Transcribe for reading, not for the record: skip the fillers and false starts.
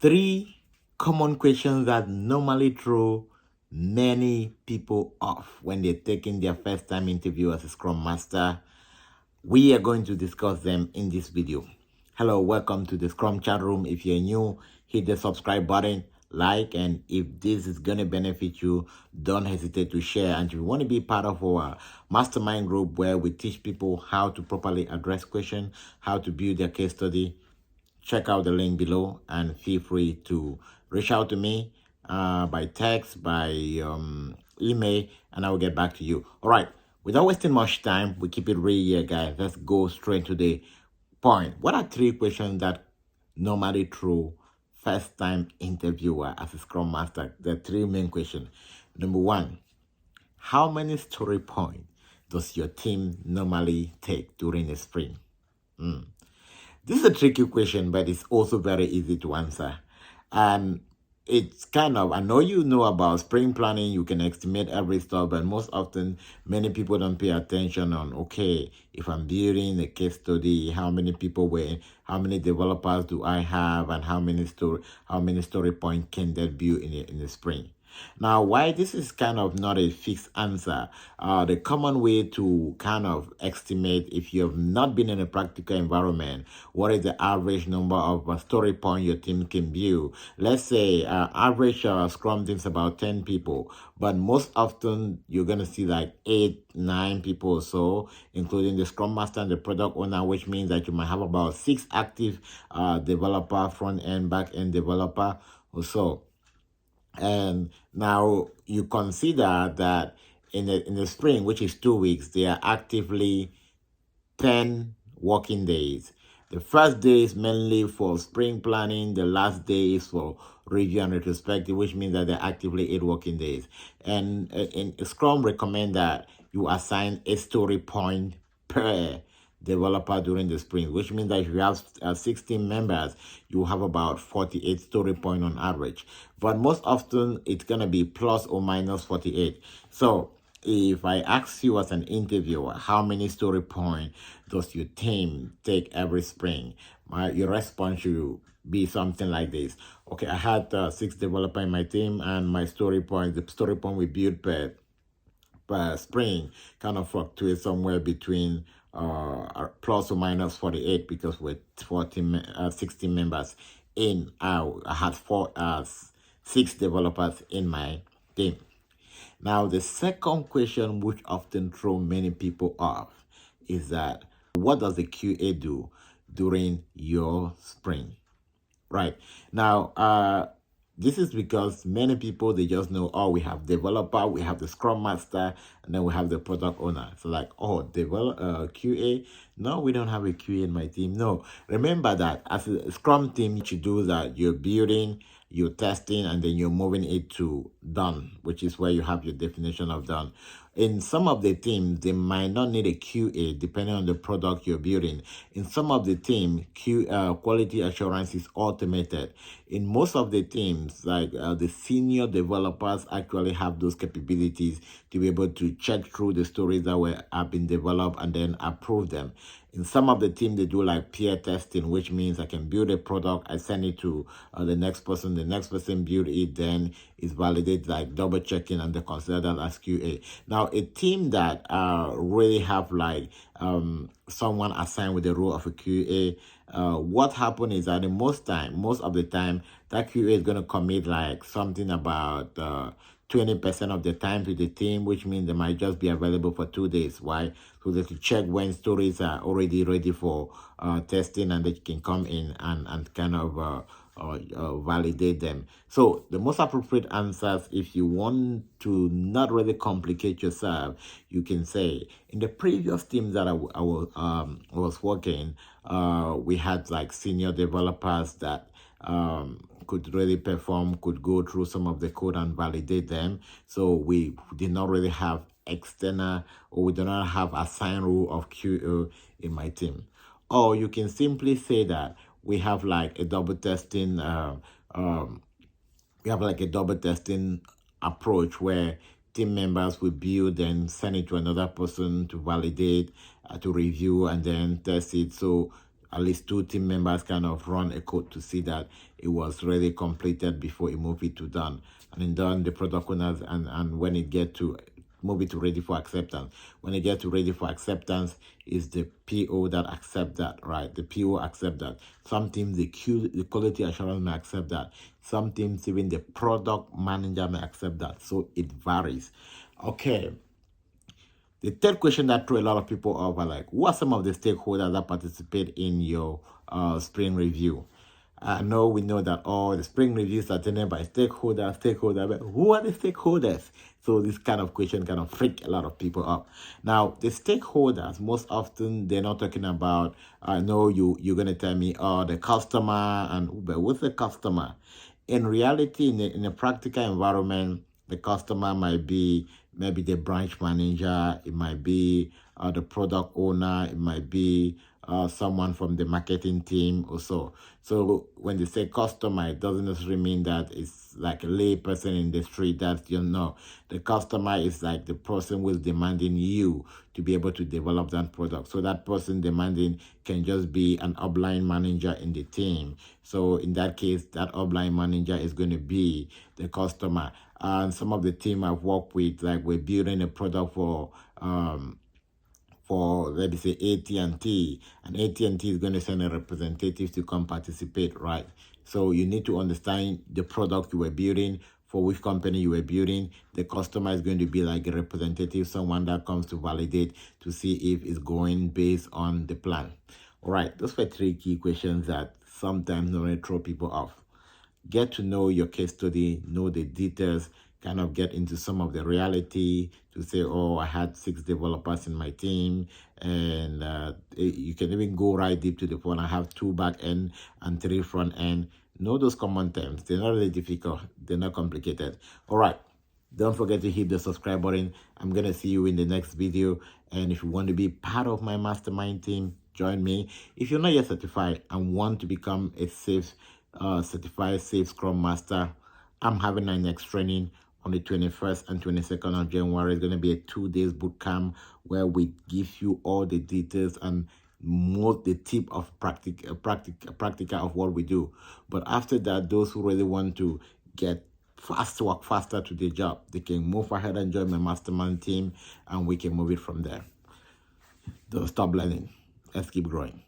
Three common questions that normally throw many people off when they're taking their first time interview as a Scrum Master. We are going to discuss them in this video. Hello, welcome to the Scrum chat room. If you're new, hit the subscribe button, like, and if this is going to benefit you, don't hesitate to share. And if you want to be part of our mastermind group where we teach people how to properly address questions, how to build their case study, check out the link below and feel free to reach out to me by text, by email, and I will get back to you. All right, without wasting much time, we keep it real here, guys. Let's go straight to the point. What are three questions that normally throw first time interviewer as a Scrum Master? The three main questions. Number one, how many story points does your team normally take during a sprint? This is a tricky question, but it's also very easy to answer. And it's kind of, I know you know about sprint planning, you can estimate every step, but most often, many people don't pay attention on, okay, if I'm building a case study, how many people were, how many developers do I have, and how many story points can that build in a sprint? Now, why this is kind of not a fixed answer, the common way to kind of estimate if you have not been in a practical environment, what is the average number of story points your team can build? Let's say average Scrum team is about 10 people, but most often you're going to see like 8, 9 people or so, including the Scrum Master and the product owner, which means that you might have about 6 active developer, front end, back end developer or so. And now you consider that in the spring, which is 2 weeks, they are actively 10 working days. The first day is mainly for spring planning. The last day is for review and retrospective, which means that they're actively 8 working days. And in Scrum recommend that you assign a story point per developer during the sprint, which means that if you have 16 members, you have about 48 story point on average. But most often, it's going to be plus or minus 48. So if I ask you as an interviewer, how many story point does your team take every spring? Your response should be something like this. Okay, I had 6 developers in my team, and my story point, the story point we build per spring kind of fluctuates somewhere between plus or minus 48 because we're 16 members in. I had 6 developers in my team. Now, the second question, which often throws many people off, is that what does the QA do during your sprint? Right. Now, this is because many people, they just know, oh, we have developer, we have the Scrum Master, and then we have the product owner. So like, oh, QA? No, we don't have a QA in my team. No, remember that as a Scrum team, what you do is that you're building, you're testing, and then you're moving it to done, which is where you have your definition of done. In some of the teams, they might not need a QA depending on the product you're building. In some of the team, quality assurance is automated. In most of the teams, like the senior developers actually have those capabilities to be able to check through the stories that have been developed and then approve them. In some of the team, they do like peer testing, which means I can build a product, I send it to the next person build it, then it's validated, like double checking, and they consider that as QA. Now, a team that really have like someone assigned with the role of a QA, what happens is that most of the time, that QA is going to commit like something about 20% of the time to the team, which means they might just be available for 2 days. Why? So they can check when stories are already ready for testing, and they can come in and kind of validate them. So the most appropriate answers, if you want to not really complicate yourself, you can say, in the previous teams that I was working, we had like senior developers that could really perform, could go through some of the code and validate them. So we did not really have external, or we do not have assigned rule of QA in my team. Or you can simply say that we have like a double testing approach where team members will build and send it to another person to validate, to review, and then test it. So at least 2 team members kind of run a code to see that it was really completed before you move it to done. And in done, the product owners, and when it get to move it to ready for acceptance. When it gets to ready for acceptance, is the PO that accept that, right? The PO accept that. Some teams, the quality assurance may accept that. Some teams, even the product manager may accept that. So it varies. Okay. The third question that threw a lot of people off are like, who are some of the stakeholders that participate in your sprint review? I know we know that all the sprint reviews are attended by stakeholders, but who are the stakeholders? So this kind of question kind of freak a lot of people up. Now, the stakeholders, most often they're not talking about, I know you're going to tell me, the customer, but what's the customer? In reality, in a practical environment, the customer might be maybe the branch manager, it might be the product owner, it might be someone from the marketing team or so. So when they say customer, it doesn't necessarily mean that it's like a lay person in the street that you know. The customer is like the person who is demanding you to be able to develop that product. So that person demanding can just be an upline manager in the team. So in that case, that upline manager is going to be the customer. And some of the team I've worked with, like we're building a product for let me say AT&T, and AT&T is going to send a representative to come participate, right? So you need to understand the product you were building, for which company you were building. The customer is going to be like a representative, someone that comes to validate to see if it's going based on the plan. All right, those were 3 key questions that sometimes normally throw people off. Get to know your case study, know the details, kind of get into some of the reality to say, oh, I had 6 developers in my team, and you can even go right deep to the point. I have 2 back end and 3 front end. Know those common terms. They're not really difficult. They're not complicated. All right. Don't forget to hit the subscribe button. I'm going to see you in the next video. And if you want to be part of my mastermind team, join me. If you're not yet certified and want to become a certified safe Scrum Master, I'm having my next training on the 21st and 22nd of January. It's going to be a 2-day boot camp where we give you all the details and more the tip of practical of what we do. But after that, those who really want to work faster to the job, they can move ahead and join my mastermind team, and we can move it from there. Don't stop learning. Let's keep growing.